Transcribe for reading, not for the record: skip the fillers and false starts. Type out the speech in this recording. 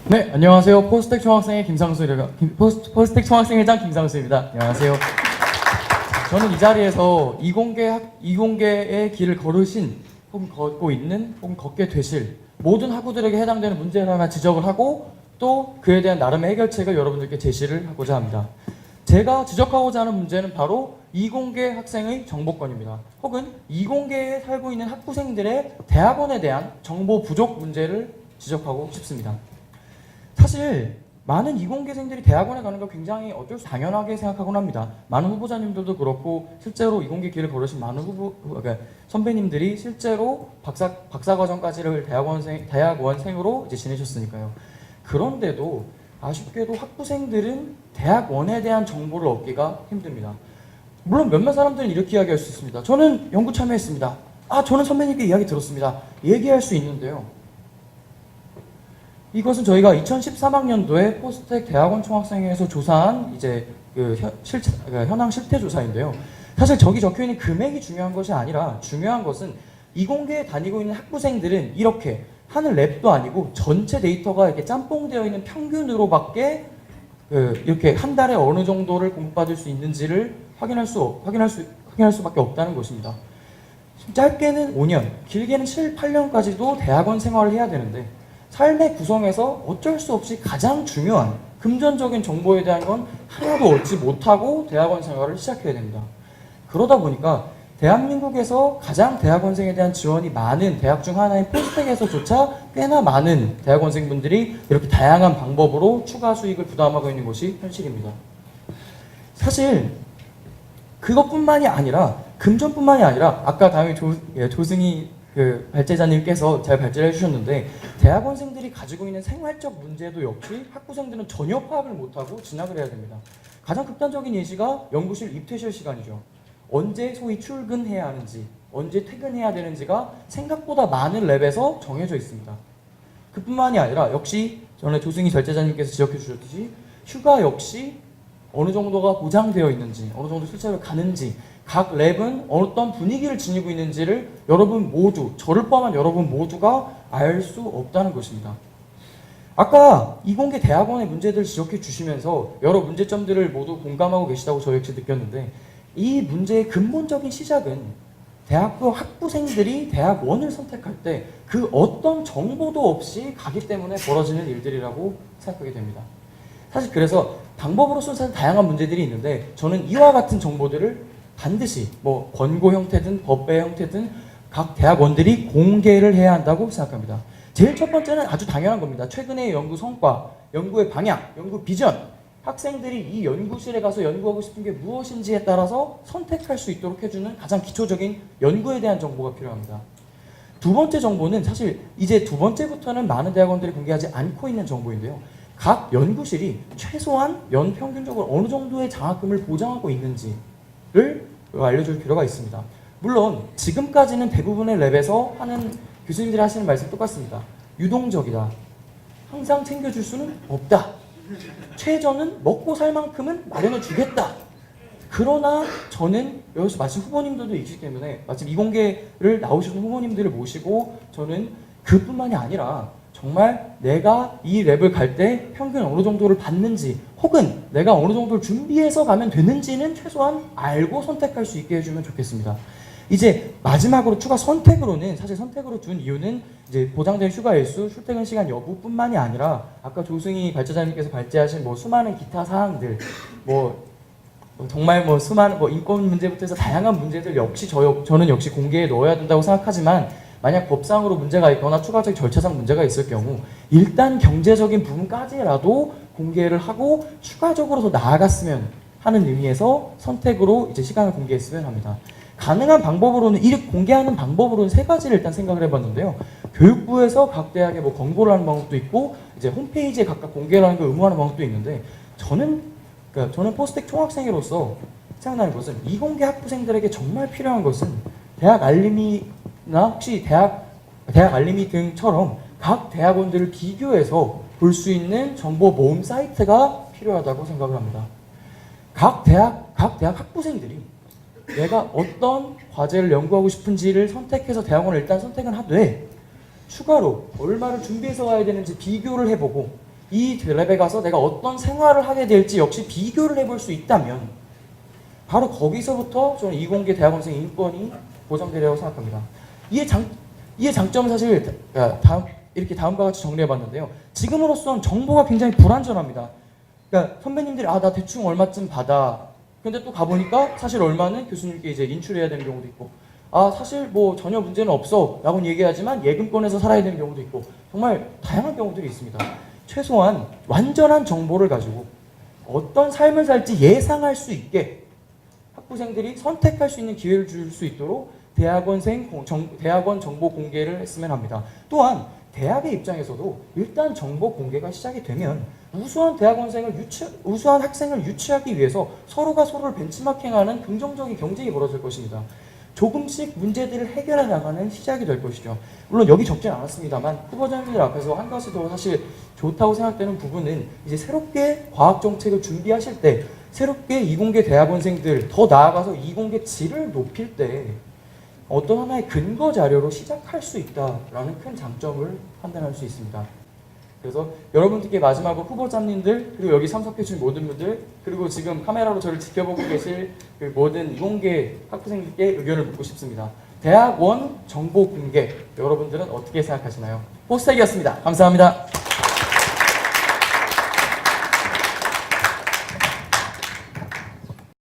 네, 안녕하세요. 포스텍 총학생의 포스텍 총학생회장 김상수입니다. 안녕하세요. 저는 이 자리에서 이공계의 길을 걸으신, 혹은 걷고 있는, 혹은 걷게 되실 모든 학우들에게 해당되는 문제를 하나 지적을 하고 또 그에 대한 나름의 해결책을 여러분들께 제시를 하고자 합니다. 제가 지적하고자 하는 문제는 바로 이공계 학생의 정보권입니다. 혹은 이공계에 살고 있는 학부생들의 대학원에 대한 정보 부족 문제를 지적하고 싶습니다. 사실 많은 이공계생들이 대학원에 가는 걸 굉장히 어쩔 수 당연하게 생각하곤 합니다. 많은 후보자님들도 그렇고 실제로 이공계 길을 걸으신 많은 그러니까 선배님들이 실제로 박사과정까지를 대학원생으로 이제 지내셨으니까요. 그런데도 아쉽게도 학부생들은 대학원에 대한 정보를 얻기가 힘듭니다. 물론 몇몇 사람들은 이렇게 이야기할 수 있습니다. 저는 연구 참여했습니다. 저는 선배님께 이야기 들었습니다. 얘기할 수 있는데요. 이것은 저희가 2013학년도에 포스텍 대학원 총학생회에서 조사한 이제 현황 실태 조사인데요. 사실 저기 적혀 있는 금액이 중요한 것이 아니라 중요한 것은 이공계에 다니고 있는 학부생들은 이렇게 하는 랩도 아니고 전체 데이터가 이렇게 짬뽕되어 있는 평균으로밖에 이렇게 한 달에 어느 정도를 공부받을 수 있는지를 확인할 수밖에 없다는 것입니다. 짧게는 5년, 길게는 7, 8년까지도 대학원 생활을 해야 되는데 삶의 구성에서 어쩔 수 없이 가장 중요한 금전적인 정보에 대한 건 하나도 얻지 못하고 대학원 생활을 시작해야 됩니다. 그러다 보니까 대한민국에서 가장 대학원생에 대한 지원이 많은 대학 중 하나인 포스텍에서조차 꽤나 많은 대학원생분들이 이렇게 다양한 방법으로 추가 수익을 부담하고 있는 것이 현실입니다. 사실 그것뿐만이 아니라 금전뿐만이 아니라 아까 다음에 조승희 발제자님께서 잘 발제를 해주셨는데 대학원생들이 가지고 있는 생활적 문제도 역시 학부생들은 전혀 파악을 못하고 진학을 해야 됩니다. 가장 극단적인 예시가 연구실 입퇴실 시간이죠. 언제 소위 출근해야 하는지, 언제 퇴근해야 되는지가 생각보다 많은 랩에서 정해져 있습니다. 그뿐만이 아니라 역시 전에 조승희 발제자님께서 지적해 주셨듯이 휴가 역시 어느 정도가 보장되어 있는지, 어느 정도 실제로 가는지, 각 랩은 어떤 분위기를 지니고 있는지를 여러분 모두, 저를 포함한 여러분 모두가 알 수 없다는 것입니다. 아까 이공계 대학원의 문제들을 지적해 주시면서 여러 문제점들을 모두 공감하고 계시다고 저 역시 느꼈는데 이 문제의 근본적인 시작은 대학교 학부생들이 대학원을 선택할 때 그 어떤 정보도 없이 가기 때문에 벌어지는 일들이라고 생각하게 됩니다. 사실 그래서 방법으로서는 사실 다양한 문제들이 있는데 저는 이와 같은 정보들을 반드시 권고 형태든 법배 형태든 각 대학원들이 공개를 해야 한다고 생각합니다. 제일 첫 번째는 아주 당연한 겁니다. 최근의 연구 성과, 연구의 방향, 연구 비전, 학생들이 이 연구실에 가서 연구하고 싶은 게 무엇인지에 따라서 선택할 수 있도록 해주는 가장 기초적인 연구에 대한 정보가 필요합니다. 두 번째 정보는 사실 이제 두 번째부터는 많은 대학원들이 공개하지 않고 있는 정보인데요. 각 연구실이 최소한 연평균적으로 어느 정도의 장학금을 보장하고 있는지를 알려줄 필요가 있습니다. 물론 지금까지는 대부분의 랩에서 하는 교수님들이 하시는 말씀 똑같습니다. 유동적이다. 항상 챙겨줄 수는 없다. 최저는 먹고 살 만큼은 마련해 주겠다. 그러나 저는 여기서 마침 후보님들도 있기 때문에 마침 이공계를 나오시는 후보님들을 모시고 저는 그뿐만이 아니라 정말 내가 이 랩을 갈 때 평균 어느 정도를 받는지 혹은 내가 어느 정도를 준비해서 가면 되는지는 최소한 알고 선택할 수 있게 해주면 좋겠습니다. 이제 마지막으로 추가 선택으로는 사실 선택으로 둔 이유는 이제 보장된 휴가 일수, 출퇴근 시간 여부뿐만이 아니라 아까 조승희 발제자님께서 발제하신 수많은 기타 사항들 정말 수많은 인권 문제부터 해서 다양한 문제들 역시 저는 역시 공개해 넣어야 된다고 생각하지만 만약 법상으로 문제가 있거나 추가적 절차상 문제가 있을 경우 일단 경제적인 부분까지라도 공개를 하고 추가적으로 더 나아갔으면 하는 의미에서 선택으로 이제 시간을 공개했으면 합니다. 가능한 방법으로는 이렇게 공개하는 방법으로는 세 가지를 일단 생각을 해봤는데요. 교육부에서 각 대학에 권고를 하는 방법도 있고 이제 홈페이지에 각각 공개를 하는 걸 의무화하는 방법도 있는데 저는 포스텍 총학생회로서 생각나는 것은 이공계 학부생들에게 정말 필요한 것은 대학 알림이나 혹시 대학 알림이 등처럼 각 대학원들을 비교해서 볼 수 있는 정보 모음 사이트가 필요하다고 생각을 합니다. 각 대학 학부생들이 내가 어떤 과제를 연구하고 싶은지를 선택해서 대학원을 일단 선택은 하되 추가로 얼마를 준비해서 가야 되는지 비교를 해보고 이 랩에 가서 내가 어떤 생활을 하게 될지 역시 비교를 해볼 수 있다면 바로 거기서부터 저는 이공계 대학원생 인권이 보장되리라고 생각합니다. 이의 장점은 사실 이렇게 다음과 같이 정리해봤는데요. 지금으로선 정보가 굉장히 불안전합니다. 그러니까 선배님들이 나 대충 얼마쯤 받아. 근데 또 가보니까 사실 얼마는 교수님께 이제 인출해야 되는 경우도 있고, 사실 뭐 전혀 문제는 없어 라고 얘기하지만 예금권에서 살아야 되는 경우도 있고, 정말 다양한 경우들이 있습니다. 최소한 완전한 정보를 가지고 어떤 삶을 살지 예상할 수 있게 학부생들이 선택할 수 있는 기회를 줄 수 있도록 대학원 정보 공개를 했으면 합니다. 또한 대학의 입장에서도 일단 정보 공개가 시작이 되면 우수한 학생을 유치하기 위해서 서로가 서로를 벤치마킹하는 긍정적인 경쟁이 벌어질 것입니다. 조금씩 문제들을 해결해 나가는 시작이 될 것이죠. 물론 여기 적진 않았습니다만 후보자님들 앞에서 한 가지 더 사실 좋다고 생각되는 부분은 이제 새롭게 과학 정책을 준비하실 때 새롭게 이공계 대학원생들 더 나아가서 이공계 질을 높일 때 어떤 하나의 근거 자료로 시작할 수 있다라는 큰 장점을 판단할 수 있습니다. 그래서 여러분들께 마지막으로 후보자님들 그리고 여기 참석해주신 모든 분들 그리고 지금 카메라로 저를 지켜보고 계실 그 모든 이공계 학부생들께 의견을 묻고 싶습니다. 대학원 정보 공개 여러분들은 어떻게 생각하시나요? 포스텍이었습니다. 감사합니다.